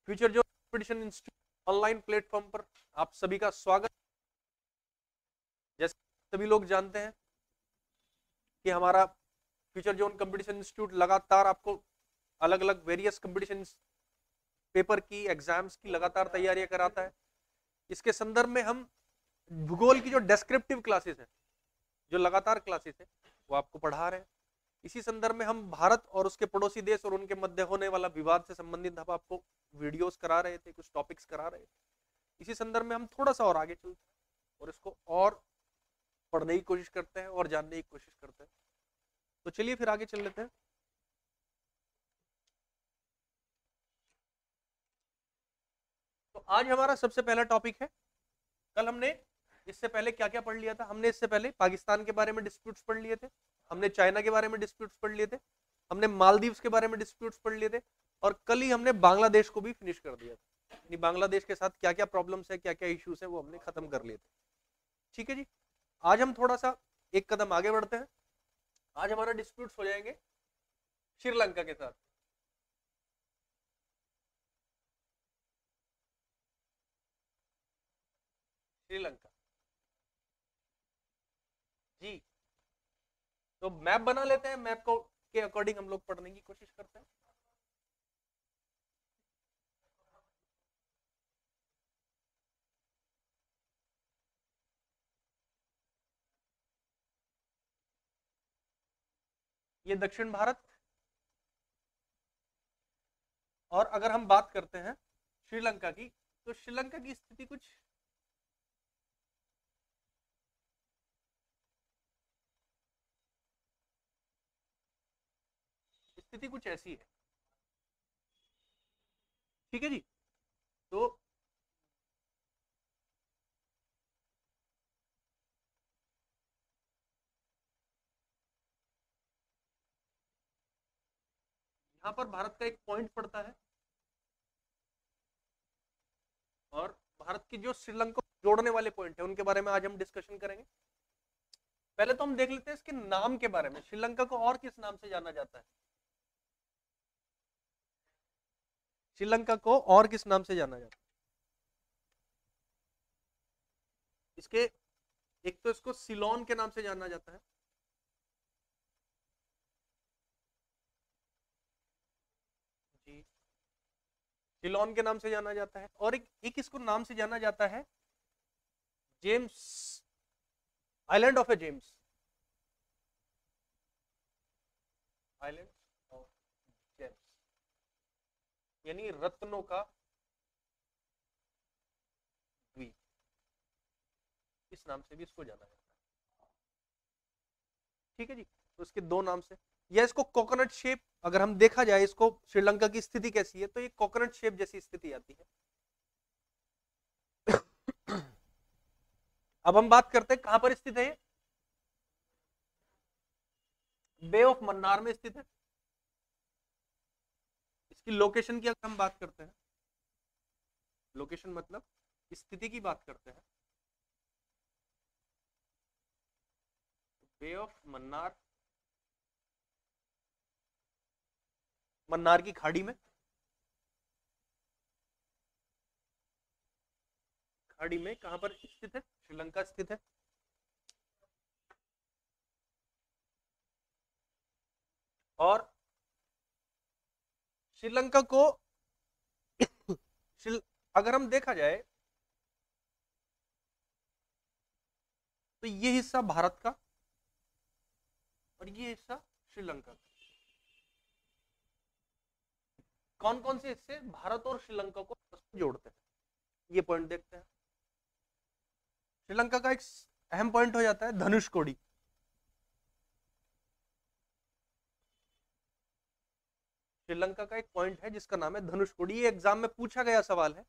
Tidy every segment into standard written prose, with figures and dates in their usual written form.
Future zone competition institute online platform पर आप सभी का स्वागत। जैसे सभी लोग जानते हैं कि हमारा फ्यूचर जोन कंपटीशन इंस्टीट्यूट लगातार आपको अलग अलग वेरियस कंपटीशन पेपर की एग्जाम्स की लगातार तैयारियां कराता है। इसके संदर्भ में हम भूगोल की जो डेस्क्रिप्टिव क्लासेस है, जो लगातार क्लासेस है, वो आपको पढ़ा रहे हैं। इसी संदर्भ में हम भारत और उसके पड़ोसी देश और उनके मध्य होने वाला विवाद से संबंधित हम आपको वीडियोस करा रहे थे, कुछ टॉपिक्स करा रहे थे। इसी संदर्भ में हम थोड़ा सा और आगे चलते हैं और इसको और पढ़ने की कोशिश करते हैं और जानने की कोशिश करते हैं। तो चलिए फिर आगे चल लेते हैं। तो आज हमारा सबसे पहला टॉपिक है, कल हमने इससे पहले क्या क्या पढ़ लिया था। हमने इससे पहले पाकिस्तान के बारे में डिस्प्यूट्स पढ़ लिए थे, हमने चाइना के बारे में डिस्प्यूट्स पढ़ लिए थे, हमने मालदीव्स के बारे में डिस्प्यूट्स पढ़ लिए थे, और कल ही हमने बांग्लादेश को भी फिनिश कर दिया था। यानी बांग्लादेश के साथ क्या क्या प्रॉब्लम्स है, क्या क्या इश्यूज है, वो हमने खत्म कर लिए थे। ठीक है जी। आज हम थोड़ा सा एक कदम आगे बढ़ते हैं। आज हमारा डिस्प्यूट्स हो जाएंगे श्रीलंका के साथ। श्रीलंका जी। तो मैप बना लेते हैं, मैप को के अकॉर्डिंग हम लोग पढ़ने की कोशिश करते हैं। ये दक्षिण भारत, और अगर हम बात करते हैं श्रीलंका की, तो श्रीलंका की स्थिति कुछ ऐसी है। ठीक है जी। तो यहाँ पर भारत का एक पॉइंट पड़ता है, और भारत की जो श्रीलंका को जोड़ने वाले पॉइंट है उनके बारे में आज हम डिस्कशन करेंगे। पहले तो हम देख लेते हैं इसके नाम के बारे में। श्रीलंका को और किस नाम से जाना जाता है? श्रीलंका को और किस नाम से जाना जाता है? इसके एक तो इसको सिलोन के नाम से जाना जाता है, जी, सिलोन के नाम से जाना जाता है, और एक इसको नाम से जाना जाता है James, island of A James, island of James, यानी रत्नों का द्वीप, इस नाम से भी इसको जाना जाता है। ठीक है जी। तो इसके दो नाम से, या इसको कोकोनट शेप, अगर हम देखा जाए इसको श्रीलंका की स्थिति कैसी है, तो ये कोकोनट शेप जैसी स्थिति आती है। अब हम बात करते हैं कहां पर स्थित है ये। बे ऑफ मन्नार में स्थित है। इसकी लोकेशन की अगर हम बात करते हैं, लोकेशन मतलब स्थिति की बात करते हैं, बे ऑफ मन्नार, मन्नार की खाड़ी में, खाड़ी में कहां पर स्थित है? श्रीलंका स्थित है। और श्रीलंका को अगर हम देखा जाए तो ये हिस्सा भारत का और ये हिस्सा श्रीलंका का। कौन कौन से हिस्से भारत और श्रीलंका को जोड़ते हैं, ये पॉइंट देखते हैं। श्रीलंका का एक अहम पॉइंट हो जाता है धनुषकोडी। श्रीलंका का एक पॉइंट है जिसका नाम है धनुषकोडी। ये एग्जाम में पूछा गया सवाल है,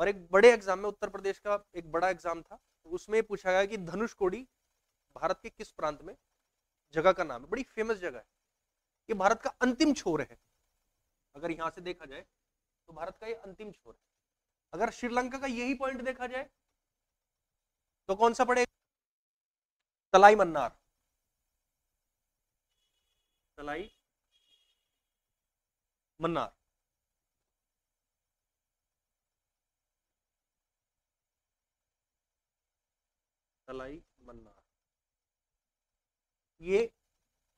और एक बड़े एग्जाम में, उत्तर प्रदेश का एक बड़ा एग्जाम था, तो उसमें पूछा गया कि धनुषकोडी भारत के किस प्रांत में जगह का नाम है। बड़ी फेमस जगह है, ये भारत का अंतिम छोर है। अगर यहां से देखा जाए तो भारत का ये अंतिम छोर है। अगर श्रीलंका का यही पॉइंट देखा जाए तो कौन सा पड़ेगा? तलाई मन्नार, तलाई मन्नार। तलाई मन्नार, ये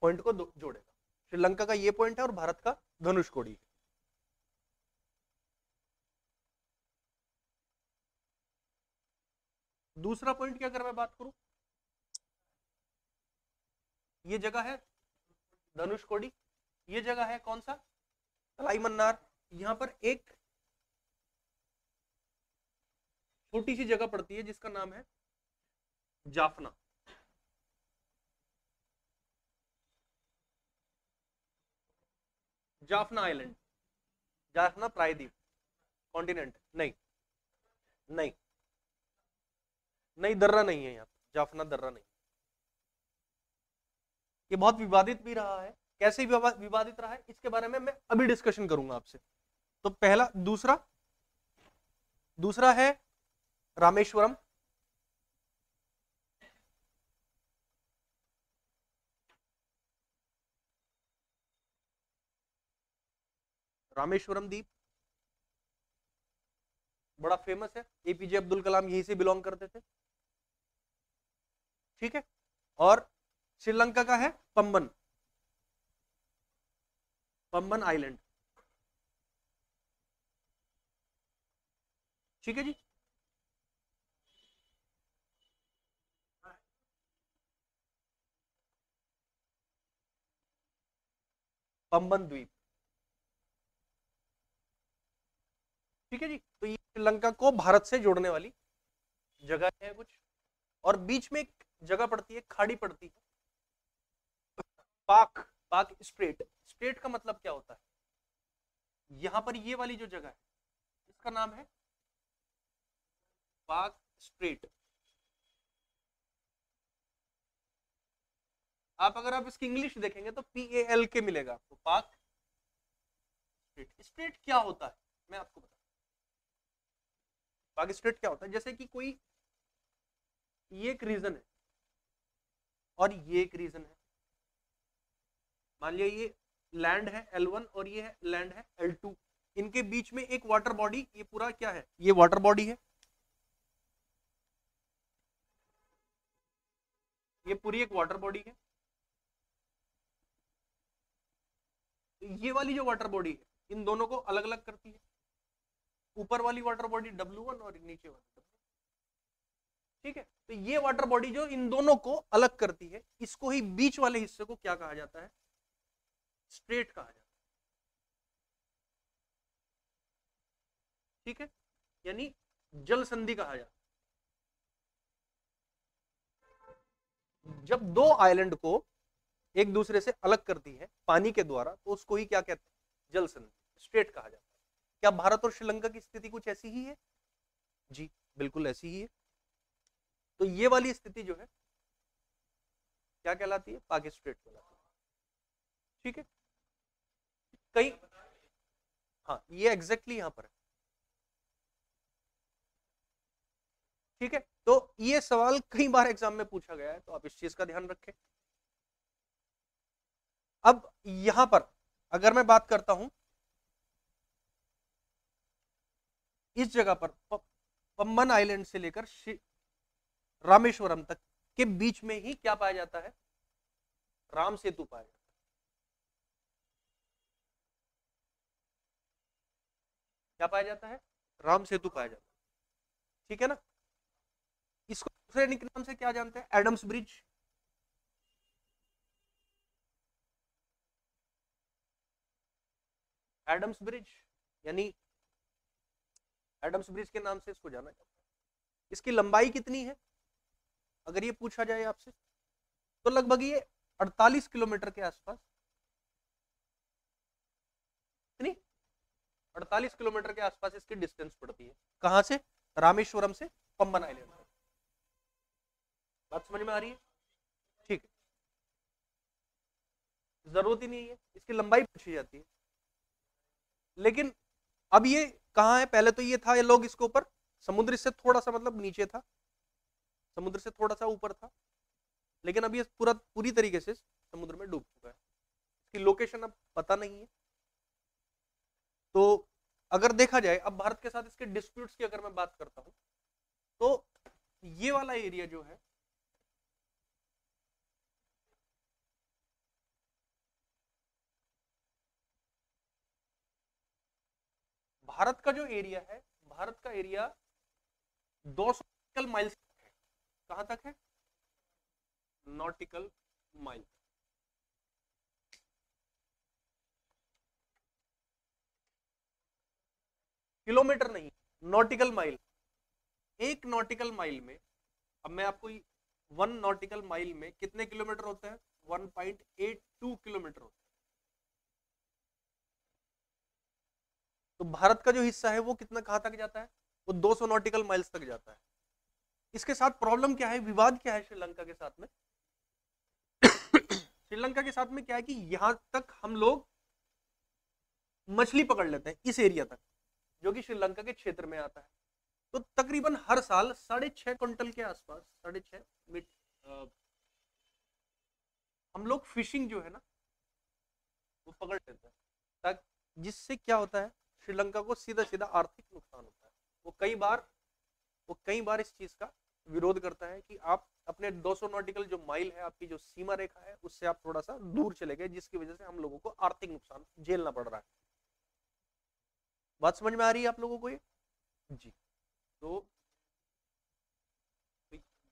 पॉइंट को जोड़ेगा। श्रीलंका का ये पॉइंट है और भारत का धनुषकोडी। दूसरा पॉइंट की अगर मैं बात करूं, ये जगह है धनुषकोडी, ये जगह है कौन सा, तलाई मन्नार। यहां पर एक छोटी सी जगह पड़ती है जिसका नाम है जाफना। जाफना आइलैंड, जाफना प्रायद्वीप, कॉन्टिनेंट नहीं, नहीं नहीं, दर्रा नहीं है यहाँ, जाफना दर्रा नहीं। ये बहुत विवादित भी रहा है, कैसे विवादित रहा है इसके बारे में मैं अभी डिस्कशन करूंगा आपसे। तो पहला, दूसरा है रामेश्वरम, रामेश्वरम द्वीप बड़ा फेमस है, एपीजे अब्दुल कलाम यहीं से बिलोंग करते थे, ठीक है। और श्रीलंका का है पम्बन, पम्बन आइलैंड, ठीक है जी। पम्बन द्वीप, ठीक है जी। तो ये श्रीलंका को भारत से जोड़ने वाली जगह है कुछ, और बीच में एक जगह पड़ती है, खाड़ी पड़ती है, पाक, पाक स्ट्रेट। स्ट्रेट का मतलब क्या होता है, यहां पर ये वाली जो जगह है इसका नाम है पाक स्ट्रेट। आप अगर आप इसकी इंग्लिश देखेंगे तो PAL के मिलेगा आपको, पाक स्ट्रेट। स्ट्रेट क्या होता है मैं आपको बता, पाक स्ट्रेट क्या होता है, जैसे कि कोई ये एक रीजन है और ये एक रीजन है, मान लिया ये लैंड है L1 और ये है लैंड है L2, इनके बीच में एक वाटर बॉडी, ये पूरा क्या है, ये वाटर बॉडी है, ये पूरी एक वाटर बॉडी है। ये वाली जो वाटर बॉडी है इन दोनों को अलग अलग करती है, ऊपर वाली वाटर बॉडी W1 और नीचे वाली W2, ठीक है। तो ये वाटर बॉडी जो इन दोनों को अलग करती है, इसको ही बीच वाले हिस्से को क्या कहा जाता है, स्ट्रेट कहा जाता है, ठीक है, यानी जल संधि कहा जाता है। जब दो आइलैंड को एक दूसरे से अलग करती है पानी के द्वारा, तो उसको ही क्या कहते हैं, जल संधि, स्ट्रेट कहा जाता है। क्या भारत और श्रीलंका की स्थिति कुछ ऐसी ही है, जी बिल्कुल ऐसी ही है। तो ये वाली स्थिति जो है क्या कहलाती है, पाक स्ट्रेट कहलाती है, ठीक है। कई, हाँ ये एग्जैक्टली यहां पर है, ठीक है। तो ये सवाल कई बार एग्जाम में पूछा गया है, तो आप इस चीज का ध्यान रखें। अब यहां पर अगर मैं बात करता हूं, इस जगह पर पम्बन आइलैंड से लेकर रामेश्वरम तक के बीच में ही क्या पाया जाता है, राम सेतु पाया जाता है, क्या पाया जाता है, राम सेतु पाया जाता है, ठीक है ना। इसको दूसरे नाम से क्या जानते हैं, एडम्स ब्रिज, एडम्स ब्रिज, यानी एडम्स ब्रिज के नाम से इसको जाना जाता है। इसकी लंबाई कितनी है अगर ये पूछा जाए आपसे, तो लगभग ये 48 किलोमीटर के आसपास, कितनी, 48 किलोमीटर के आसपास इसकी डिस्टेंस पड़ती है, कहां से, रामेश्वरम से पम्बन आइलैंड तक। बात समझ में आ रही है, ठीक है, जरूरत ही नहीं है इसकी लंबाई पूछी जाती है। लेकिन अब ये कहाँ है, पहले तो ये था, ये लोग इसके ऊपर समुद्र से थोड़ा सा मतलब नीचे था, समुद्र से थोड़ा सा ऊपर था, लेकिन अब ये पूरी तरीके से समुद्र में डूब चुका है, इसकी लोकेशन अब पता नहीं है। तो अगर देखा जाए अब भारत के साथ इसके डिस्प्यूट्स की अगर मैं बात करता हूं, तो ये वाला एरिया जो है भारत का जो एरिया है, भारत का एरिया 200 नॉटिकल माइल्स है। कहां तक है? Nautical mile. किलोमीटर नहीं, नॉटिकल माइल। एक नॉटिकल माइल में, अब मैं आपको 1 नॉटिकल माइल में कितने किलोमीटर होते हैं? 1.82 किलोमीटर होते हैं। तो भारत का जो हिस्सा है वो कितना, कहां तक जाता है? वो 200 नॉटिकल माइल्स तक जाता है। इसके साथ प्रॉब्लम क्या है, विवाद क्या है श्रीलंका के साथ में? श्रीलंका के साथ में क्या है कि यहां तक हम लोग मछली पकड़ लेते हैं, इस एरिया तक, जो कि श्रीलंका के क्षेत्र में आता है। तो तकरीबन हर साल 6.5 क्विंटल के आसपास, 6.5 मीट हम लोग फिशिंग जो है ना वो पकड़ लेते हैं, ताकि जिससे क्या होता है, श्रीलंका को सीधा सीधा आर्थिक नुकसान होता है। वो कई बार इस चीज का विरोध करता है कि आप अपने 200 नॉटिकल जो माइल है, आपकी जो सीमा रेखा है, उससे आप थोड़ा सा दूर चले गए, जिसकी वजह से हम लोगों को आर्थिक नुकसान झेलना पड़ रहा है। बात समझ में आ रही है आप लोगों को ये? जी। तो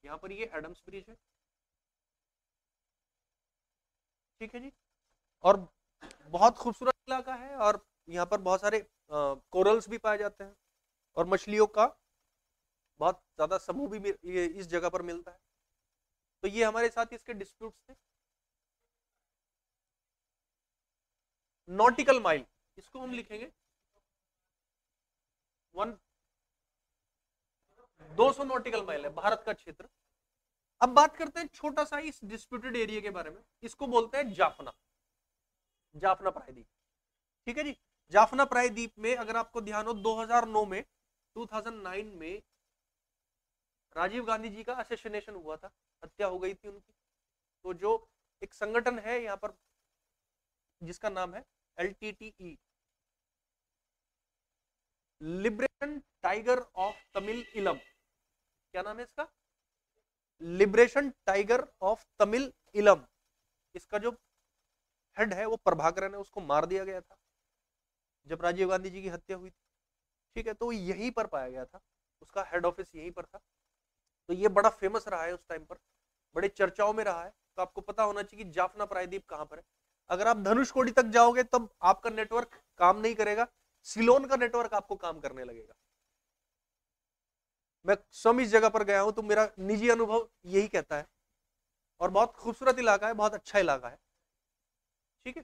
यहाँ पर ये एडम्स ब्रिज है, ठीक है जी। और बहुत खूबसूरत इलाका है, और यहाँ पर बहुत सारे कोरल्स भी पाए जाते हैं, और मछलियों का बहुत ज्यादा समूह भी ये इस जगह पर मिलता है। तो ये हमारे साथ इसके डिस्प्यूट्स थे। नॉटिकल माइल, इसको हम लिखेंगे 200 नॉटिकल माइल है भारत का क्षेत्र। अब बात करते हैं छोटा सा इस डिस्प्यूटेड एरिया के बारे में, इसको बोलते हैं जाफना, जाफना प्रायद्वीप। ठीक है जी। जाफना प्रायद्वीप में अगर आपको ध्यान हो, 2009 में राजीव गांधी जी का असैसिनेशन हुआ था, हत्या हो गई थी उनकी। तो जो एक संगठन है यहाँ पर जिसका नाम है LTTE, liberation tiger of Tamil इलम, क्या नाम है इसका? लिबरेशन टाइगर ऑफ तमिल इलम। इसका जो हेड है वो प्रभाकरन है, उसको मार दिया गया था जब राजीव गांधी जी की हत्या हुई थी। ठीक है, तो यहीं पर पाया गया था, उसका हेड ऑफिस यहीं पर था। तो ये बड़ा फेमस रहा है उस टाइम पर, बड़े चर्चाओं में रहा है। तो आपको पता होना चाहिए कि जाफना प्रायद्वीप कहां पर है। अगर आप धनुषकोडी तक जाओगे तब आपका नेटवर्क काम नहीं करेगा, सिलोन का नेटवर्क आपको काम करने लगेगा। मैं स्वयं इस जगह पर गया हूं, तो मेरा निजी अनुभव यही कहता है। और बहुत खूबसूरत इलाका है, बहुत अच्छा इलाका है। ठीक है,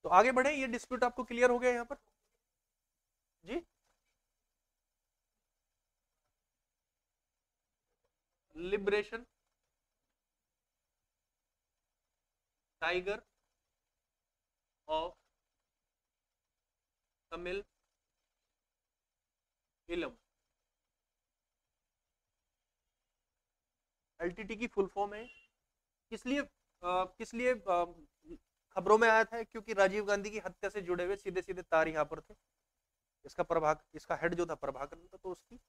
तो आगे बढ़े। ये डिस्प्यूट आपको क्लियर हो गया यहाँ पर जी? लिबरेशन टाइगर ऑफ तमिल इलम, LTT की फुल फॉर्म है। किस लिए खबरों में आया था? क्योंकि राजीव गांधी की हत्या से जुड़े हुए सीधे सीधे तार यहाँ पर थे। इसका हेड जो था प्रभाकरन था, तो उसकी।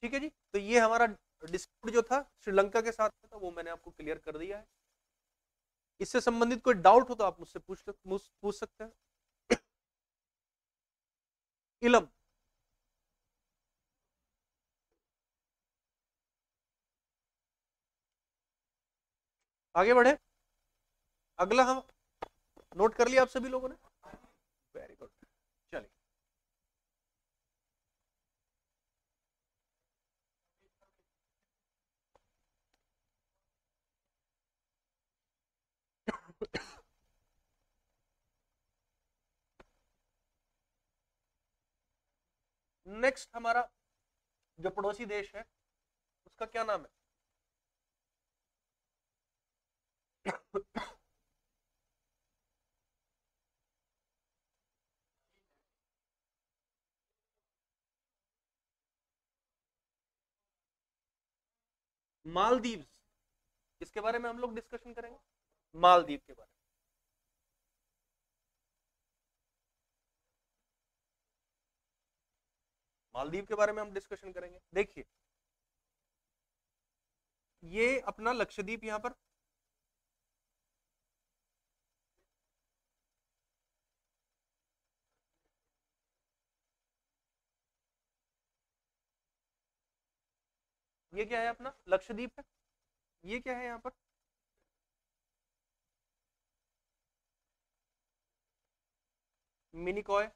ठीक है जी। तो ये हमारा डिस्प्यूट जो था श्रीलंका के साथ था, वो मैंने आपको क्लियर कर दिया है। इससे संबंधित कोई डाउट हो तो आप मुझसे पूछ सकते हैं। इलम, आगे बढ़े। अगला हम नोट कर लिया आप सभी लोगों ने? वेरी गुड, चलिए। नेक्स्ट हमारा जो पड़ोसी देश है उसका क्या नाम है? मालदीव्स। इसके बारे में हम लोग डिस्कशन करेंगे, मालदीव के बारे में। मालदीव के बारे में हम डिस्कशन करेंगे। देखिए, ये अपना लक्षद्वीप यहां पर, ये क्या है अपना लक्षद्वीप है। ये क्या है यहाँ पर मिनिकॉय,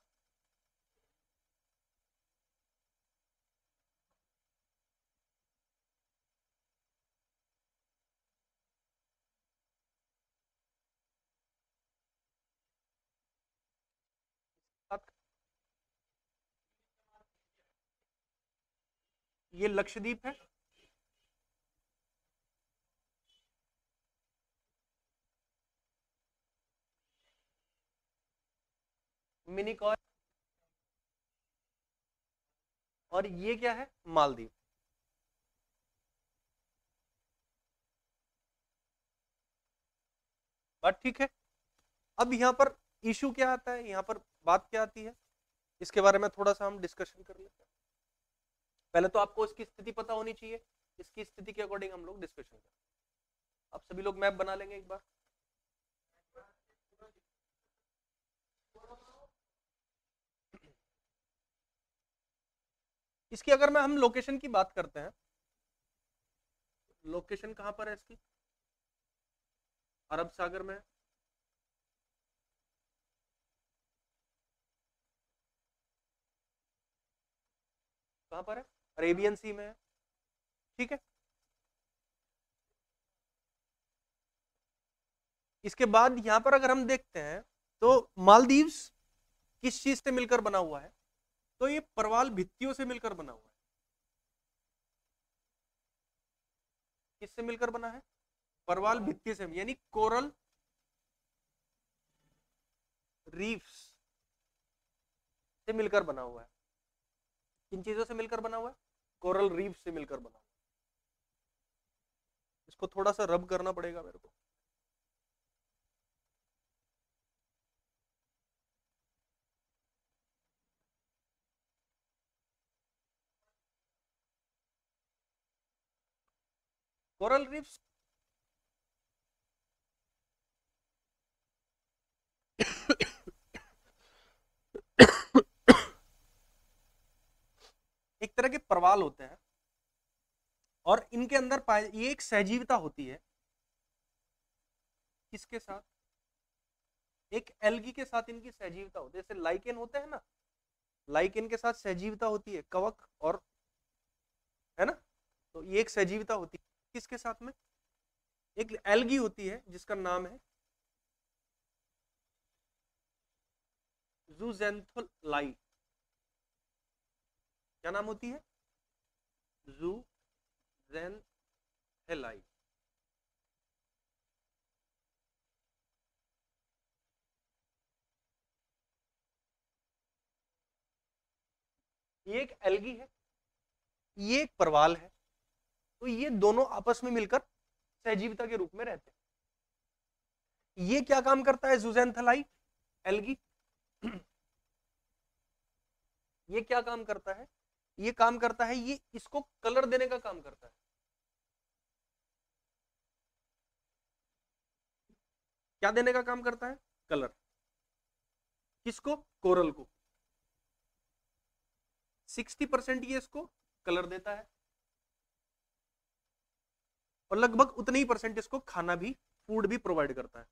ये लक्षद्वीप है। मिनिकॉय, और ये क्या है मालदीव। बात ठीक है। अब यहाँ पर इशू क्या आता है, यहाँ पर बात क्या आती है, इसके बारे में थोड़ा सा हम डिस्कशन कर लेते हैं। पहले तो आपको इसकी स्थिति पता होनी चाहिए, इसकी स्थिति के अकॉर्डिंग हम लोग डिस्कशन करें। अब सभी लोग मैप बना लेंगे एक बार। इसकी अगर मैं हम लोकेशन की बात करते हैं, लोकेशन कहां पर है इसकी, अरब सागर में है। कहां पर है, अरेबियन सी में है। ठीक है, इसके बाद यहां पर अगर हम देखते हैं तो मालदीव्स किस चीज से मिलकर बना हुआ है, तो ये परवाल भित्तियों से मिलकर बना हुआ है। किससे मिलकर बना है, परवाल भित्ति से, यानी कोरल रीफ्स से मिलकर बना हुआ है। किन चीजों से मिलकर बना हुआ है, कोरल रीफ से मिलकर बना हुआ है। इसको थोड़ा सा रब करना पड़ेगा मेरे को। कोरल रीफ्स एक तरह के परवाल होते हैं, और इनके अंदर ये एक सहजीविता होती है। किसके साथ, एक एल्गी के साथ इनकी सहजीविता होती है। जैसे लाइकेन होते हैं ना, लाइकेन के साथ सहजीविता होती है, कवक और, है ना, तो ये एक सहजीविता होती है। किसके साथ में, एक एल्गी होती है जिसका नाम है जूजेंथोलाई। क्या नाम होती है, जूजेंथेलाई। ये एक एल्गी है, ये एक परवाल है, तो ये दोनों आपस में मिलकर सहजीविता के रूप में रहते हैं। ये क्या काम करता है जूजेंथेलाई एल्गी, ये क्या काम करता है, ये काम करता है, ये इसको कलर देने का काम करता है। क्या देने का काम करता है, कलर। किसको, कोरल को। 60% ये इसको कलर देता है, और लगभग उतने ही परसेंट इसको खाना भी, फूड भी प्रोवाइड करता है।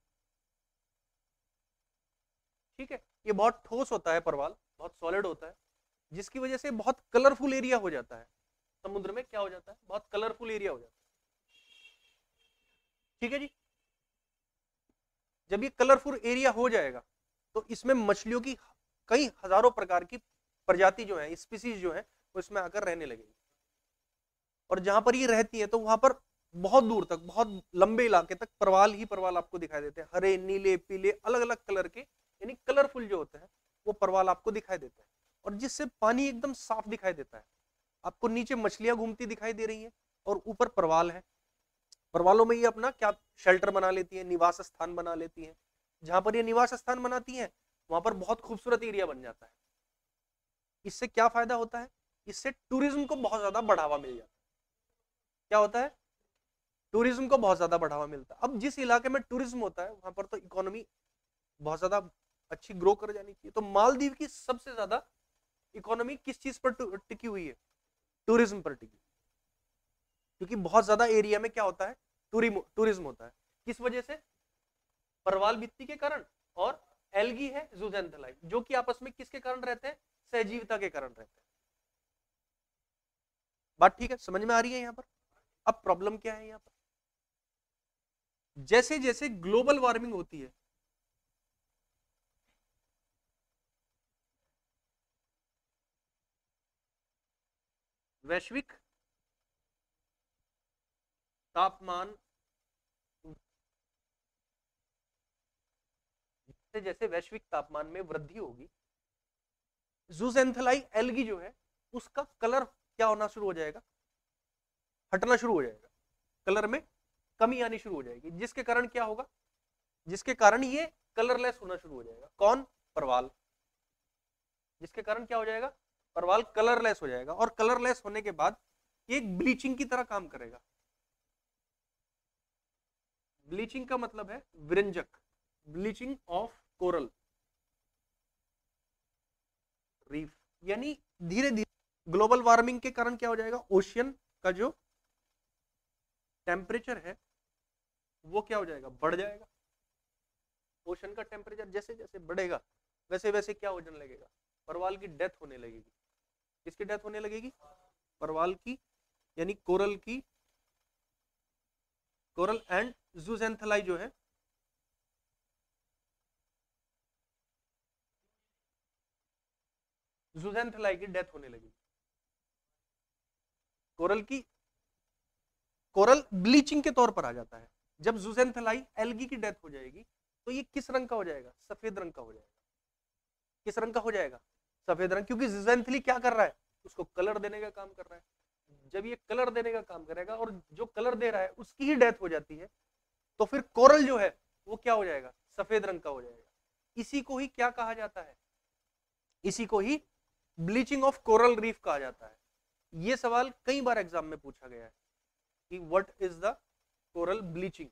ठीक है, ये बहुत ठोस होता है परवाल, बहुत सॉलिड होता है, जिसकी वजह से बहुत कलरफुल एरिया हो जाता है। समुद्र में क्या हो जाता है, बहुत कलरफुल एरिया हो जाता है। ठीक है जी, जब ये कलरफुल एरिया हो जाएगा तो इसमें मछलियों की कई हजारों प्रकार की प्रजाति जो है, स्पीसीज जो है, वो इसमें आकर रहने लगेगी। और जहां पर ये रहती है तो वहां पर बहुत दूर तक, बहुत लंबे इलाके तक परवाल ही परवाल आपको दिखाई देते हैं। हरे, नीले, पीले, अलग अलग कलर के, यानी कलरफुल जो होते हैं वो परवाल आपको दिखाई देते हैं। और जिससे पानी एकदम साफ दिखाई देता है। आपको नीचे मछलियां घूमती दिखाई दे रही है और ऊपर परवाल है। परवालों में ये अपना क्या शेल्टर बना लेती है, निवास स्थान बना लेती है। जहां पर ये निवास स्थान बनाती है वहां पर बहुत खूबसूरत एरिया बन जाता है। इससे क्या फायदा होता है, इससे टूरिज्म को बहुत ज्यादा बढ़ावा मिल जाता है। क्या होता है, टूरिज्म को बहुत ज्यादा बढ़ावा मिलता है। अब जिस इलाके में टूरिज्म होता है वहां पर तो इकोनॉमी बहुत ज्यादा अच्छी ग्रो कर जानी चाहिए। तो मालदीव की सबसे ज्यादा इकोनॉमी किस चीज पर टिकी हुई है, टूरिज्म पर टिकी। क्योंकि बहुत ज्यादा एरिया में क्या होता है, टूरिज्म होता है। किस वजह से? परवाल भित्ति के कारण, और एल्गी है ज़ूज़ेंथेलाई, जो कि आपस में किसके कारण रहते हैं, सहजीविता के कारण रहते हैं। बात ठीक है, समझ में आ रही है यहां पर? अब प्रॉब्लम क्या है यहां पर, जैसे जैसे ग्लोबल वार्मिंग होती है, वैश्विक तापमान, जैसे जैसे वैश्विक तापमान में वृद्धि होगी, ज़ूज़ेंथेलाई एल्गी जो है उसका कलर क्या होना शुरू हो जाएगा, हटना शुरू हो जाएगा, कलर में कमी आनी शुरू हो जाएगी, जिसके कारण क्या होगा, जिसके कारण ये कलरलेस होना शुरू हो जाएगा। कौन? परवाल। जिसके कारण क्या हो जाएगा, परवाल कलरलेस हो जाएगा, और कलरलेस होने के बाद एक ब्लीचिंग की तरह काम करेगा। ब्लीचिंग का मतलब है विरंजक, ब्लीचिंग ऑफ कोरल रीफ, यानी धीरे धीरे ग्लोबल वार्मिंग के कारण क्या हो जाएगा, ओशियन का जो टेम्परेचर है वो क्या हो जाएगा, बढ़ जाएगा। ओशन का टेम्परेचर जैसे जैसे बढ़ेगा वैसे वैसे क्या होने लगेगा, परवाल की डेथ होने लगेगी। किसकी डेथ होने लगेगी, परवाल की, यानी कोरल की, कोरल एंड ज़ूज़ेंथेलाई जो है, ज़ूज़ेंथेलाई की डेथ होने लगेगी। कोरल की, कोरल ब्लीचिंग के तौर पर आ जाता है। जब ज़ूज़ेंथेलाई एल्गी की डेथ हो जाएगी तो ये किस रंग का हो जाएगा, सफेद रंग का हो जाएगा। किस रंग का हो जाएगा, सफेद रंग, क्योंकि ज़ूज़ेंथेली क्या कर रहा है, उसको कलर देने का काम कर रहा है। जब ये कलर देने का काम करेगा और जो कलर दे रहा है उसकी ही डेथ हो जाती है, तो फिर कोरल जो है वो क्या हो जाएगा, सफेद रंग का हो जाएगा। इसी को ही क्या कहा जाता है, इसी को ही ब्लीचिंग ऑफ कोरल रीफ कहा जाता है। ये सवाल कई बार एग्जाम में पूछा गया है कि what is the coral bleaching.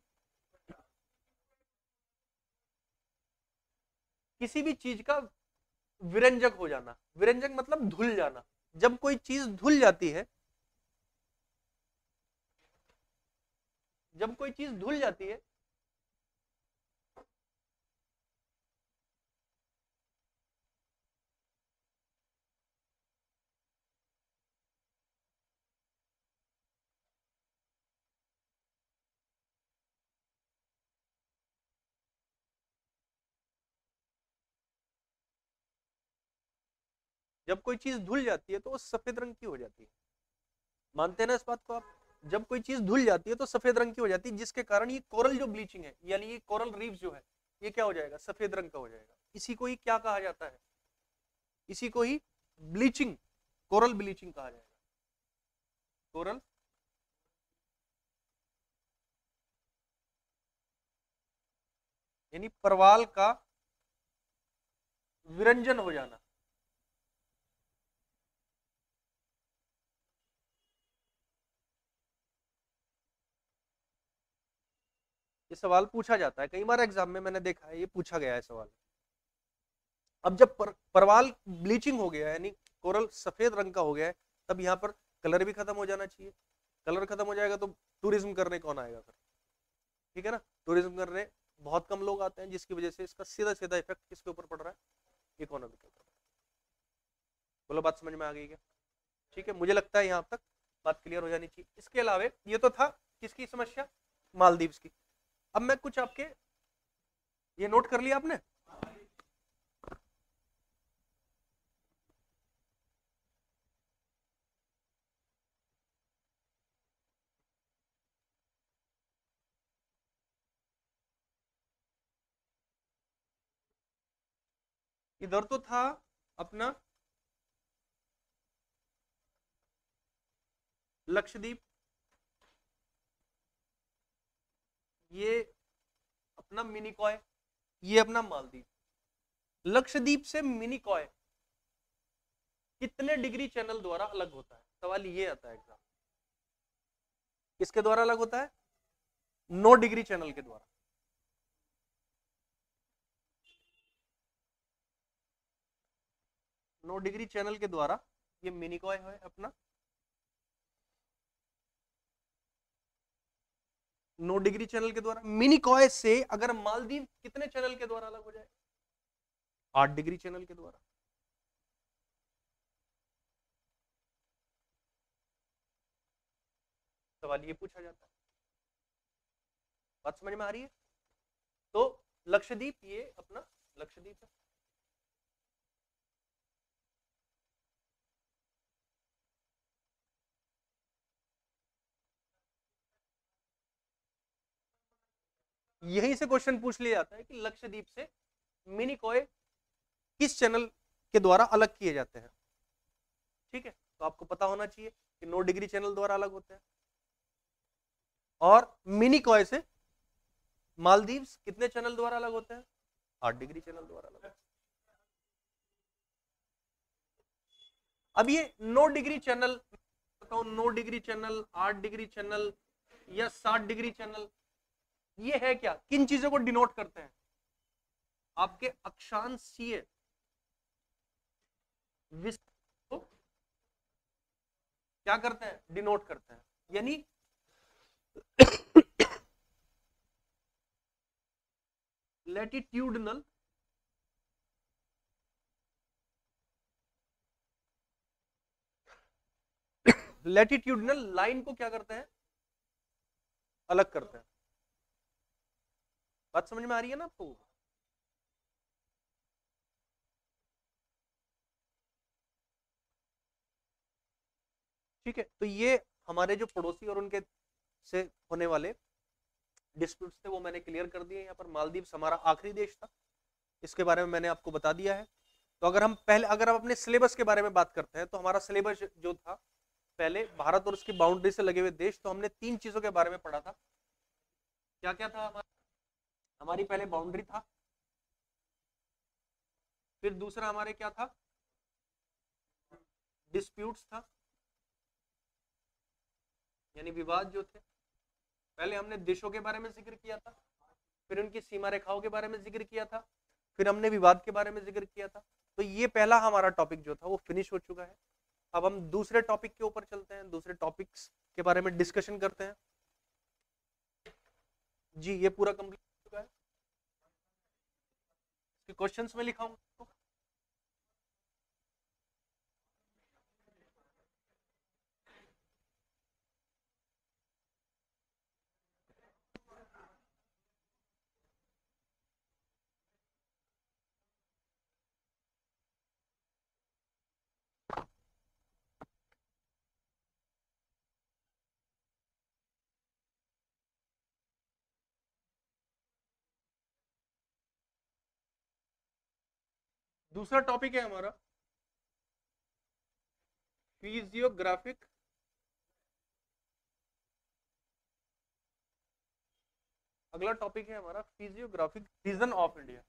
किसी भी चीज का विरंजक हो जाना, विरंजक मतलब धुल जाना। जब कोई चीज धुल जाती है, जब कोई चीज धुल जाती है, जब कोई चीज धुल जाती है तो वो सफेद रंग की हो जाती है। मानते हैं ना इस बात को आप? जब कोई चीज धुल जाती है तो सफेद रंग की हो जाती है, जिसके कारण ये कोरल जो ब्लीचिंग है, यानी ये कोरल रीफ जो है, ये क्या हो जाएगा, सफेद रंग का हो जाएगा। इसी को ही क्या कहा जाता है, इसी को ही ब्लीचिंग, कोरल ब्लीचिंग कहा जाएगा। कोरल, यानी परवाल का विरंजन हो जाना। ये सवाल पूछा जाता है कई बार एग्जाम में, मैंने देखा है ये पूछा गया है सवाल। अब जब परवाल ब्लीचिंग हो गया है, यानी कोरल सफेद रंग का हो गया है, तब यहाँ पर कलर भी खत्म हो जाना चाहिए। कलर खत्म हो जाएगा तो टूरिज्म करने कौन आएगा फिर, ठीक है ना? टूरिज्म करने बहुत कम लोग आते हैं, जिसकी वजह से इसका सीधा सीधा इफेक्ट किसके ऊपर पड़ रहा है, इकोनॉमी के ऊपर। बोलो बात समझ में आ गई क्या? ठीक है, मुझे लगता है यहाँ तक बात क्लियर हो जानी चाहिए। इसके अलावा ये तो था किसकी समस्या, मालदीव्स की। अब मैं कुछ आपके, ये नोट कर लिया आपने, इधर तो था अपना लक्षद्वीप, ये अपना मिनिकॉय, ये अपना मालदीव। लक्षद्वीप से मिनिकॉय कितने डिग्री चैनल द्वारा अलग होता है, सवाल ये आता है एग्जाम। किसके द्वारा अलग होता है, 9 डिग्री चैनल के द्वारा। 9 डिग्री चैनल के द्वारा ये मिनिकॉय है अपना, 9 डिग्री चैनल के द्वारा। मिनिकॉय से अगर मालदीव कितने चैनल के द्वारा अलग हो जाए? 8 डिग्री चैनल के द्वारा। सवाल ये पूछा जाता है। बात समझ में आ रही है? तो लक्षद्वीप, ये अपना लक्षद्वीप है। यहीं से क्वेश्चन पूछ लिया जाता है कि लक्षद्वीप से मिनिकॉय किस चैनल के द्वारा अलग किए जाते हैं। ठीक है, तो आपको पता होना चाहिए कि 9 डिग्री चैनल द्वारा अलग होते हैं। और मिनिकॉय से मालदीव्स कितने चैनल द्वारा अलग होते हैं? 8 डिग्री चैनल द्वारा अलग। अब ये 9 डिग्री चैनल, बताओ 9 डिग्री चैनल, 8 डिग्री चैनल या 60 डिग्री चैनल, ये है क्या? किन चीजों को डिनोट करते हैं? आपके अक्षांशीय को क्या करते हैं? डिनोट करते हैं। यानी लैटिट्यूडनल लैटिट्यूडनल लाइन को क्या करते हैं? अलग करते हैं। बात समझ में आ रही है ना आपको? ठीक है, तो ये हमारे जो पड़ोसी और उनके से होने वाले डिस्प्यूट्स थे वो मैंने क्लियर कर दिए। यहाँ पर मालदीव हमारा आखिरी देश था, इसके बारे में मैंने आपको बता दिया है। तो अगर हम पहले, अगर हम अपने सिलेबस के बारे में बात करते हैं, तो हमारा सिलेबस जो था, पहले भारत और उसकी बाउंड्री से लगे हुए देश, तो हमने 3 चीजों के बारे में पढ़ा था। क्या क्या था? हमारी पहले बाउंड्री था, फिर दूसरा हमारे क्या था? डिस्प्यूट्स था, यानी विवाद जो थे। पहले हमने देशों के बारे में जिक्र किया था, फिर उनकी सीमा रेखाओं के बारे में जिक्र किया था, फिर हमने विवाद के बारे में जिक्र किया था। तो ये पहला हमारा टॉपिक जो था वो फिनिश हो चुका है। अब हम दूसरे टॉपिक के ऊपर चलते हैं, दूसरे टॉपिक्स के बारे में डिस्कशन करते हैं। जी, ये पूरा कंप्लीट हो चुका है। क्वेश्चंस में लिखा हूं। दूसरा टॉपिक है हमारा फिजियोग्राफिक अगला टॉपिक है हमारा फिजियोग्राफिक रीजन ऑफ इंडिया।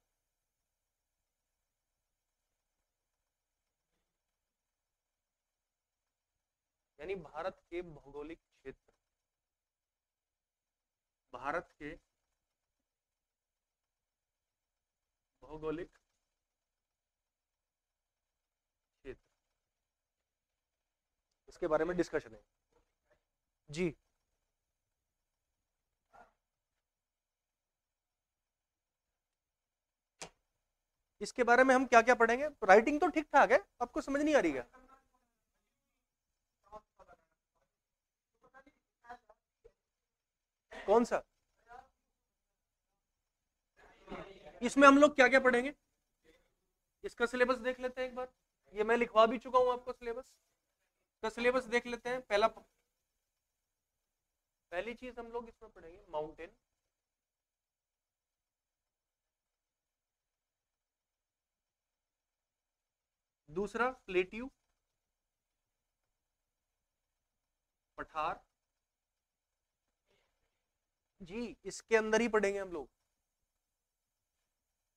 यानी भारत के भौगोलिक क्षेत्र, भारत के भौगोलिक क्षेत्र, इसके बारे में डिस्कशन है। जी, इसके बारे में हम क्या क्या पढ़ेंगे? राइटिंग तो ठीक ठाक है, आपको समझ नहीं आ रही है? कौन सा? इसमें हम लोग क्या क्या पढ़ेंगे? इसका सिलेबस देख लेते हैं एक बार। ये मैं लिखवा भी चुका हूं आपको सिलेबस। इसका सिलेबस देख लेते हैं। पहली चीज हम लोग इसमें पढ़ेंगे माउंटेन, दूसरा प्लेट्यू, पठार, जी इसके अंदर ही पढ़ेंगे हम लोग।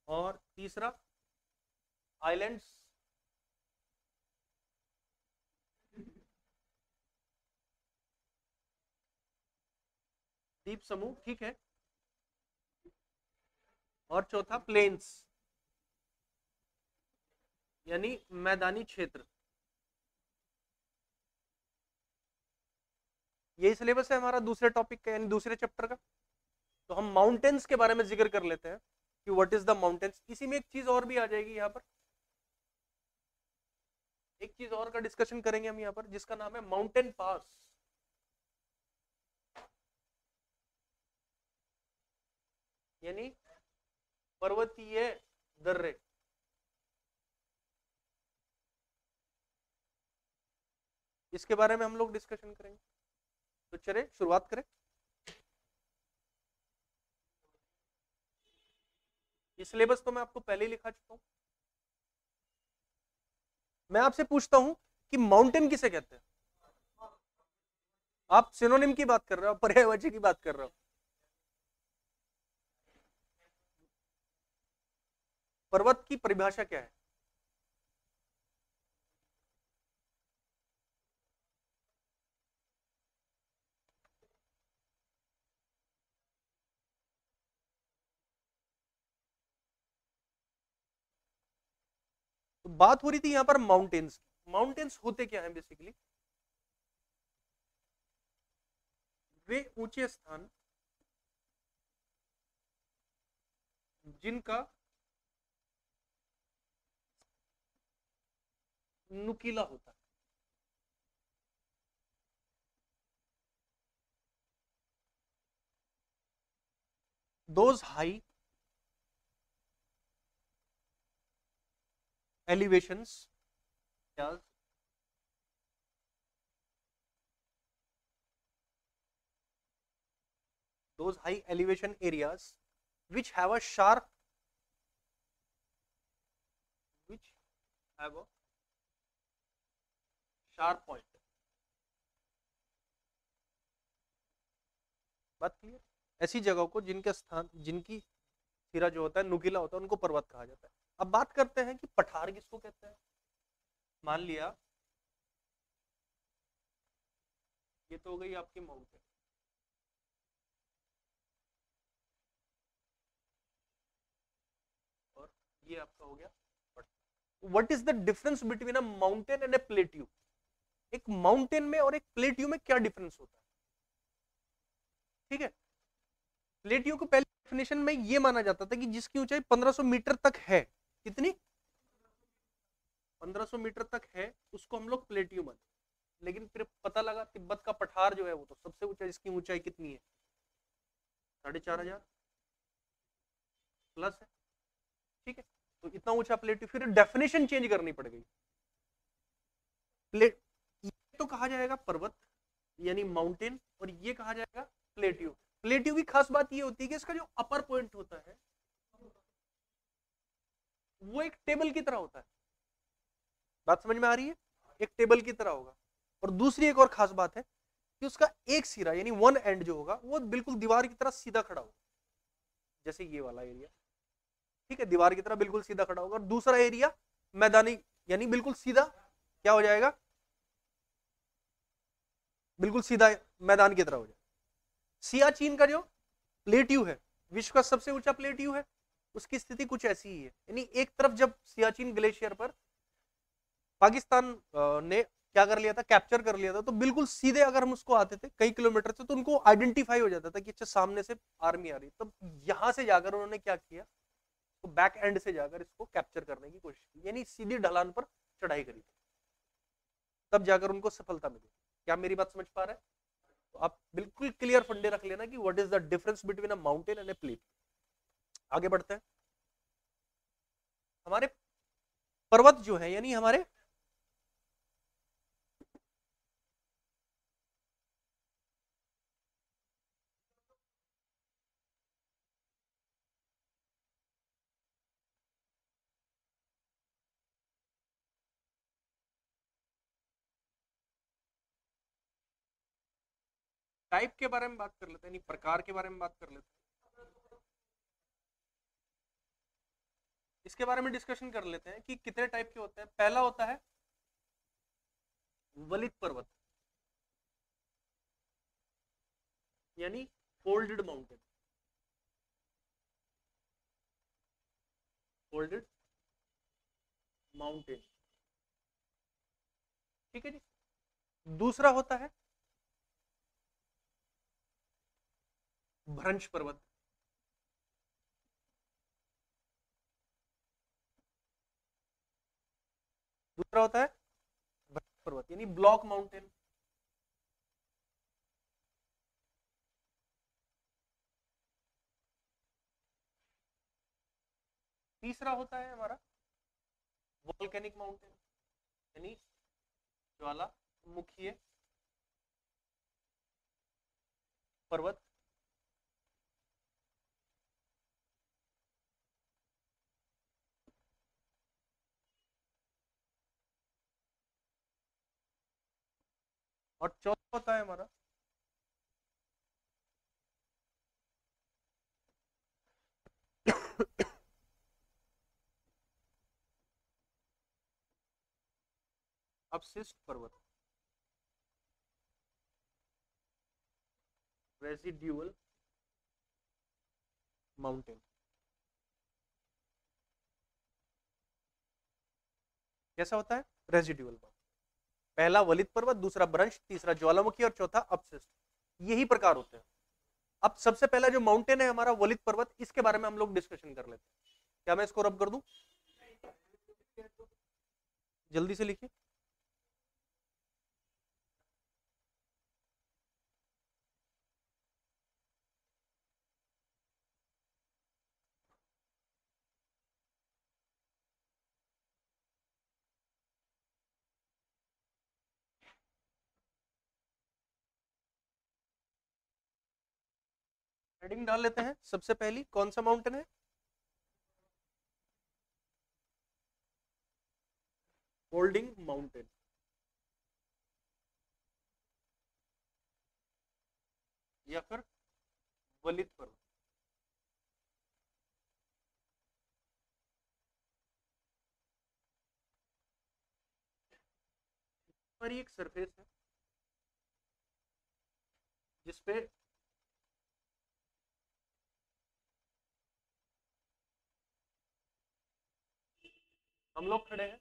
और तीसरा आइलैंड्स, द्वीप समूह, ठीक है। और चौथा प्लेन्स, यानी मैदानी क्षेत्र। यही सिलेबस है हमारा दूसरे टॉपिक का, यानी दूसरे चैप्टर का। तो हम माउंटेन्स के बारे में जिक्र कर लेते हैं कि व्हाट इज द माउंटेन्स। इसी में एक चीज और भी आ जाएगी यहाँ पर, एक चीज और का डिस्कशन करेंगे हम यहाँ पर, जिसका नाम है माउंटेन पास। यानी पर्वतीय दर्रे। इसके बारे में हम लोग डिस्कशन करेंगे। तो चले शुरुआत करें। ये सिलेबस तो मैं आपको पहले ही लिखा चुका हूं। मैं आपसे पूछता हूं कि माउंटेन किसे कहते हैं? आप सिनोनिम की बात कर रहे हो, पर्यायवाची की बात कर रहे हो। पर्वत की परिभाषा क्या है? तो बात हो रही थी यहां पर माउंटेन्स। माउंटेन्स होते क्या है बेसिकली? वे ऊंचे स्थान जिनका नुकीला होता है। Those high elevations as those high elevation areas which have a sharp point। बात क्लियर? ऐसी जगहों को जिनके स्थान, जिनकी सिरा जो होता है नुकीला होता है, उनको पर्वत कहा जाता है। अब बात करते हैं कि पठार किसको कहते हैं। मान लिया ये तो हो गई आपकी माउंटेन, और ये आपका हो गया पठार। What is the difference between a mountain and A plateau? एक माउंटेन में और एक प्लेट्यू में क्या डिफरेंस होता है? ठीक है, प्लेट्यू को पहले डेफिनेशन में ये माना जाता था कि जिसकी ऊंचाई 1500 मीटर तक है। कितनी? 1500 मीटर तक है, उसको हम लोग प्लेट्यू माने। लेकिन फिर पता लगा तिब्बत का पठार जो है वो तो सबसे ऊंचा, जिसकी ऊंचाई कितनी है? 4500 प्लस है। ठीक है, तो इतना ऊंचा प्लेट्यू, फिर डेफिनेशन चेंज करनी पड़ गई। प्लेट ये तो कहा जाएगा पर्वत यानी माउंटेन, और ये कहा जाएगा प्लेट्यू। प्लेट्यू की खास बात ये होती है कि इसका जो अपर पॉइंट होता है वो एक टेबल की तरह होता है। बात समझ में आ रही है? एक टेबल की तरह होगा। और दूसरी एक और खास बात है कि उसका एक सिरा यानी वन एंड जो होगा वो बिल्कुल दीवार की तरह सीधा खड़ा होगा, जैसे ये वाला एरिया। ठीक है, दीवार की तरह बिल्कुल सीधा खड़ा होगा। और दूसरा एरिया मैदानी यानी बिल्कुल सीधा क्या हो जाएगा? बिल्कुल सीधा मैदान की तरह हो जाएगा। सियाचिन का जो प्लेट्यू है, विश्व का सबसे ऊंचा प्लेट्यू है, उसकी स्थिति कुछ ऐसी ही है। यानी एक तरफ जब सियाचिन ग्लेशियर पर पाकिस्तान ने क्या कर लिया था, कैप्चर कर लिया था, तो बिल्कुल सीधे अगर हम उसको आते थे कई किलोमीटर से तो उनको आइडेंटिफाई हो जाता था कि अच्छा सामने से आर्मी आ रही। तब यहां से जाकर उन्होंने क्या किया, तो बैक एंड से जाकर इसको कैप्चर करने की कोशिश की, यानी सीधी ढलान पर चढ़ाई करी थी, तब जाकर उनको सफलता मिली। क्या मेरी बात समझ पा रहे हैं? तो आप बिल्कुल क्लियर फंडे रख लेना कि what is the difference between a mountain and A plate. आगे बढ़ते हैं। हमारे पर्वत जो है यानी हमारे टाइप के बारे में बात कर लेते हैं, यानी प्रकार के बारे में बात कर लेते हैं। इसके बारे में डिस्कशन कर लेते हैं कि कितने टाइप के होते हैं। पहला होता है वलित पर्वत यानी फोल्डेड माउंटेन। फोल्डेड माउंटेन, ठीक है जी। दूसरा होता है भ्रंश पर्वत दूसरा होता है पर्वत यानी ब्लॉक माउंटेन। तीसरा होता है हमारा वोल्केनिक माउंटेन यानी ज्वालामुखीय पर्वत। और चौथा होता है हमारा अपशिष्ट पर्वत, रेसिड्यूअल माउंटेन। कैसा होता है रेसिड्यूअल माउंटेन? पहला वलित पर्वत, दूसरा भ्रंश, तीसरा ज्वालामुखी और चौथा अपशिष्ट। यही प्रकार होते हैं। अब सबसे पहला जो माउंटेन है हमारा वलित पर्वत, इसके बारे में हम लोग डिस्कशन कर लेते हैं। क्या मैं इसको रब कर दूं? जल्दी से लिखिए। हेडिंग डाल लेते हैं। सबसे पहली कौन सा माउंटेन है? फोल्डिंग माउंटेन या फिर वलित पर्वत। पर एक सरफेस है जिसपे हम लोग खड़े हैं।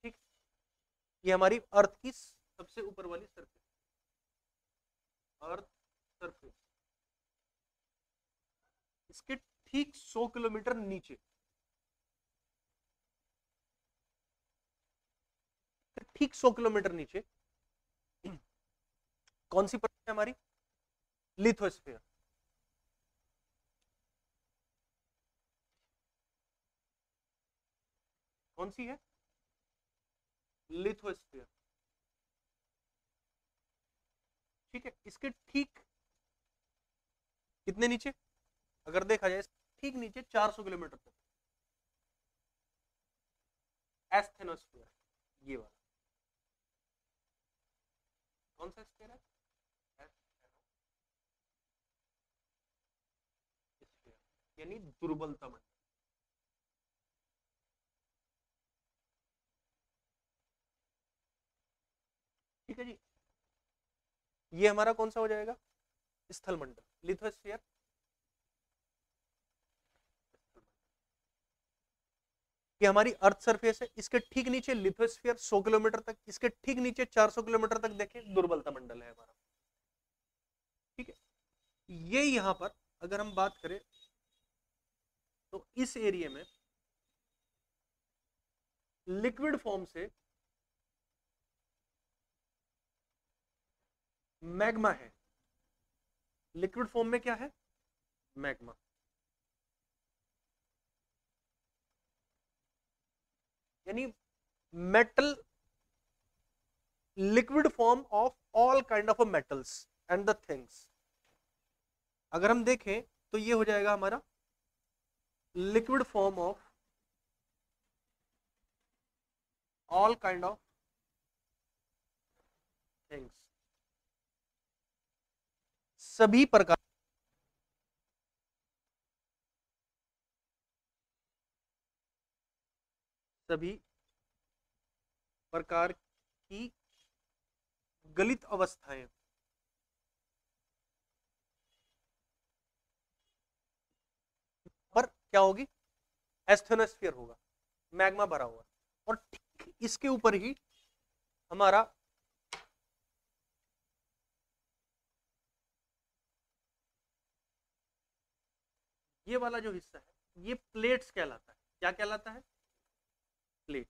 ठीक, ये हमारी अर्थ की सबसे ऊपर वाली सरफेस, अर्थ सरफेस। इसके ठीक 100 किलोमीटर नीचे, ठीक 100 किलोमीटर नीचे कौन सी परत है हमारी? लिथोस्फीयर। कौन सी है? लिथोस्फीयर। ठीक है, इसके ठीक कितने नीचे अगर देखा जाए, ठीक नीचे 400 किलोमीटर तक एस्थेनोस्फीयर, ये वाला। कौन सा स्फीयर है? एस्थेनोस्फीयर यानी दुर्बलता मंडल। ठीक है जी, ये हमारा कौन सा हो जाएगा? स्थल मंडल। लिथोस्फीयर, ये हमारी अर्थ सरफेस है। इसके ठीक नीचे लिथोस्फीयर 100 किलोमीटर तक, इसके ठीक नीचे 400 किलोमीटर तक देखें दुर्बलता मंडल है हमारा। ठीक है, ये यहां पर अगर हम बात करें तो इस एरिया में लिक्विड फॉर्म से मैग्मा है। लिक्विड फॉर्म में क्या है? मैग्मा। यानी metal, liquid form of all kind of metals and the things. अगर हम देखें तो ये हो जाएगा हमारा liquid form of all kind of things, सभी प्रकार, सभी प्रकार की गलित अवस्थाएं पर क्या होगी? एस्थेनोस्फीयर होगा, मैग्मा भरा हुआ। और ठीक इसके ऊपर ही हमारा ये वाला जो हिस्सा है ये प्लेट्स कहलाता है। क्या कहलाता है? प्लेट।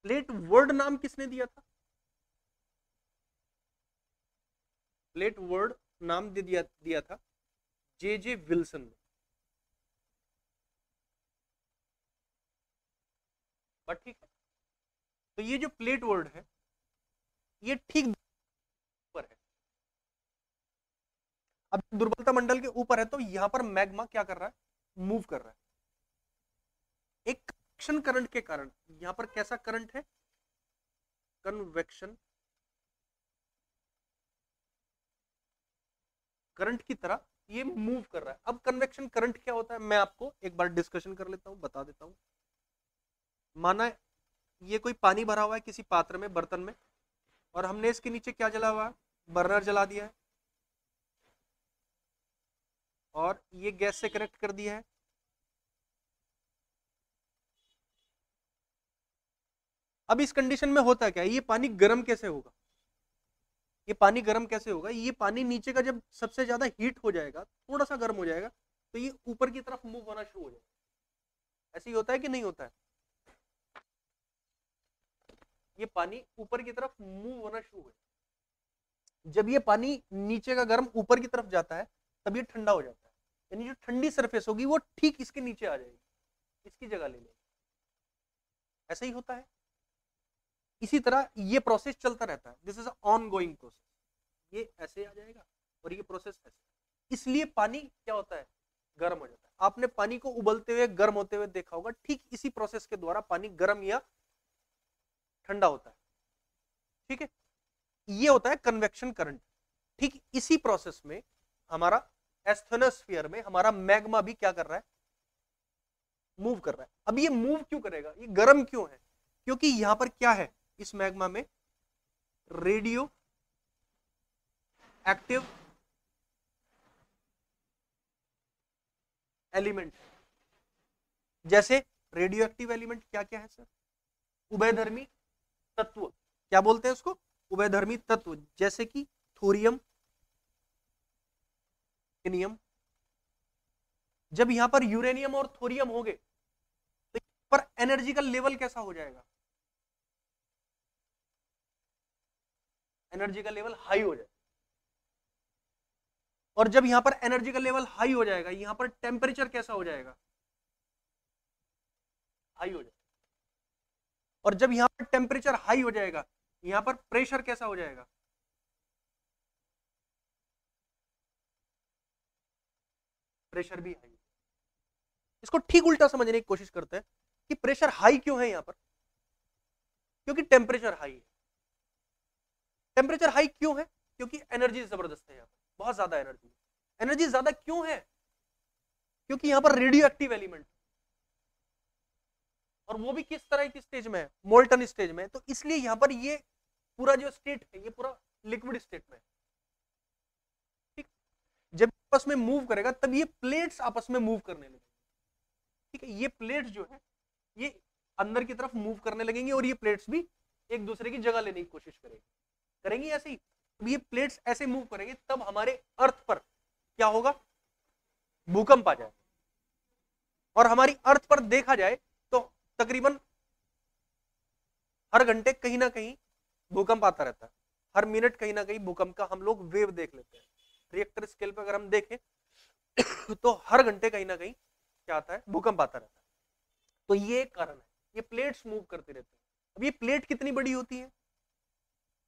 प्लेट वर्ड नाम किसने दिया था? प्लेट वर्ड नाम दिया था जे विल्सन ने। बात ठीक है। तो ये जो प्लेट वर्ड है ये ठीक ऊपर है। अब दुर्बलता मंडल के ऊपर है तो यहां पर मैग्मा क्या कर रहा है? मूव कर रहा है। एक कन्वेक्शन करंट के कारण, यहां पर कैसा करंट है? कन्वेक्शन करंट की तरह ये मूव कर रहा है। अब कन्वेक्शन करंट क्या होता है मैं आपको एक बार डिस्कशन कर लेता हूं, बता देता हूं। माना ये कोई पानी भरा हुआ है किसी पात्र में, बर्तन में, और हमने इसके नीचे क्या जला हुआ है? बर्नर जला दिया है, और ये गैस से कनेक्ट कर दिया है। अब इस कंडीशन में होता क्या है? ये पानी गर्म कैसे होगा? ये पानी गर्म कैसे होगा? ये पानी नीचे का जब सबसे ज्यादा हीट हो जाएगा, थोड़ा सा गर्म हो जाएगा, तो ये ऊपर की तरफ मूव होना शुरू हो जाएगा। ऐसे ही होता है कि नहीं होता है? ये पानी ऊपर की तरफ मूव होना शुरू हो जाएगा। जब ये पानी नीचे का गर्म ऊपर की तरफ जाता है तब ये ठंडा हो जाता है, यानी जो ठंडी सरफेस होगी वो ठीक इसके नीचे आ जाएगी, इसकी जगह ले लेगी। ऐसा ही होता है। इसी तरह ये प्रोसेस चलता रहता है। This is on going process. ये ऐसे आ जाएगा और ये प्रोसेस ऐसे। इसलिए पानी क्या होता है? गर्म हो जाता है। आपने पानी को उबलते हुए गर्म होते हुए देखा होगा। ठीक इसी प्रोसेस के द्वारा पानी गर्म या ठंडा होता है। ठीक है, ये होता है कन्वेक्शन करंट। ठीक इसी प्रोसेस में हमारा एस्थेनोस्फीयर में हमारा मैग्मा भी क्या कर रहा है? मूव कर रहा है। अब ये मूव क्यों करेगा? ये गर्म क्यों है? क्योंकि यहां पर क्या है? इस मैग्मा में रेडियो एक्टिव एलिमेंट। जैसे रेडियो एक्टिव एलिमेंट क्या क्या है सर? उभयधर्मी तत्व। क्या बोलते हैं उसको? उभयधर्मी तत्व। जैसे कि थोरियम, यूरेनियम। जब यहां पर यूरेनियम और थोरियम होंगे तो यहां पर एनर्जी का लेवल कैसा हो जाएगा? एनर्जी का लेवल हाई हो जाएगा। और जब यहां पर एनर्जी का लेवल हाई हो जाएगा, यहां पर टेम्परेचर कैसा हो जाएगा? हाई हो जाएगा। और जब यहां पर टेम्परेचर हाई हो जाएगा, यहां पर प्रेशर कैसा हो जाएगा? प्रेशर भी हाई। इसको ठीक उल्टा समझने की कोशिश करते हैं कि प्रेशर हाई क्यों है यहां पर? क्योंकि टेम्परेचर हाई है। टेम्परेचर हाई क्यों है? क्योंकि एनर्जी जबरदस्त है, यहां पर बहुत ज्यादा एनर्जी। एनर्जी ज्यादा क्यों है? क्योंकि यहां पर रेडियो एक्टिव एलिमेंट, और वो भी किस तरह की स्टेज में है? मोल्टन स्टेज में। तो इसलिए यहां पर ये पूरा जो स्टेट है ये पूरा लिक्विड स्टेट में है। ठीक, जब आपस में मूव करेगा तब ये प्लेट्स आपस में मूव करने लगेंगे। ठीक है, ये प्लेट्स जो है ये अंदर की तरफ मूव करने लगेंगे और ये प्लेट्स भी एक दूसरे की जगह लेने की कोशिश करेंगी ऐसे ही। तो ये प्लेट्स ऐसे मूव करेंगे तब हमारे अर्थ पर क्या होगा? भूकंप आ जाए। और हमारी अर्थ पर देखा जाए तो तकरीबन हर घंटे कहीं ना कहीं भूकंप आता रहता है। हर मिनट कहीं ना कहीं भूकंप का हम लोग वेव देख लेते हैं। रिएक्टर स्केल पर अगर हम देखें तो हर घंटे कहीं ना कहीं क्या आता है? भूकंप आता रहता है। तो ये कारण है, ये प्लेट्स मूव करते रहते हैं। अब ये प्लेट कितनी बड़ी होती है?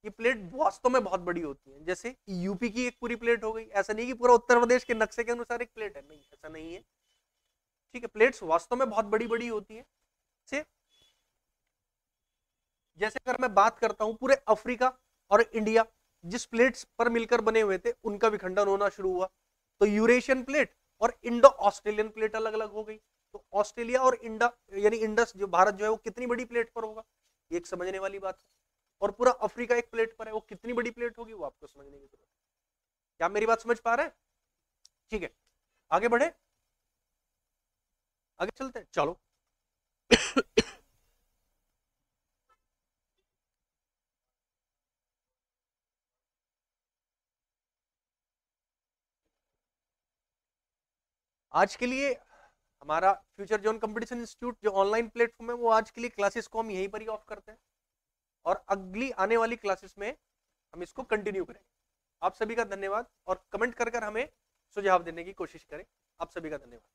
ये प्लेट वास्तव में बहुत बड़ी होती है। जैसे यूपी की एक पूरी प्लेट हो गई। ऐसा नहीं कि पूरा उत्तर प्रदेश के नक्शे के अनुसार एक प्लेट है, नहीं, ऐसा नहीं है। ठीक है, प्लेट्स वास्तव में बहुत बड़ी बड़ी होती है। से जैसे अगर मैं बात करता हूं पूरे अफ्रीका और इंडिया जिस प्लेट्स पर मिलकर बने हुए थे उनका विखंडन होना शुरू हुआ। तो यूरेशियन प्लेट और इंडो ऑस्ट्रेलियन प्लेट अलग अलग हो गई। तो ऑस्ट्रेलिया और इंडा यानी इंडस जो भारत जो है वो कितनी बड़ी प्लेट पर होगा? ये एक समझने वाली बात है। और पूरा अफ्रीका एक प्लेट पर है, वो कितनी बड़ी प्लेट होगी वो आपको समझने की जरूरत है। क्या मेरी बात समझ पा रहे हैं? ठीक है, आगे बढ़े, आगे चलते हैं, चलो। आज के लिए हमारा फ्यूचर जोन कंपटीशन इंस्टीट्यूट जो ऑनलाइन प्लेटफॉर्म है वो आज के लिए क्लासेस को हम यहीं पर ही ऑफ करते हैं। और अगली आने वाली क्लासेस में हम इसको कंटिन्यू करेंगे। आप सभी का धन्यवाद और कमेंट कर हमें सुझाव देने की कोशिश करें। आप सभी का धन्यवाद।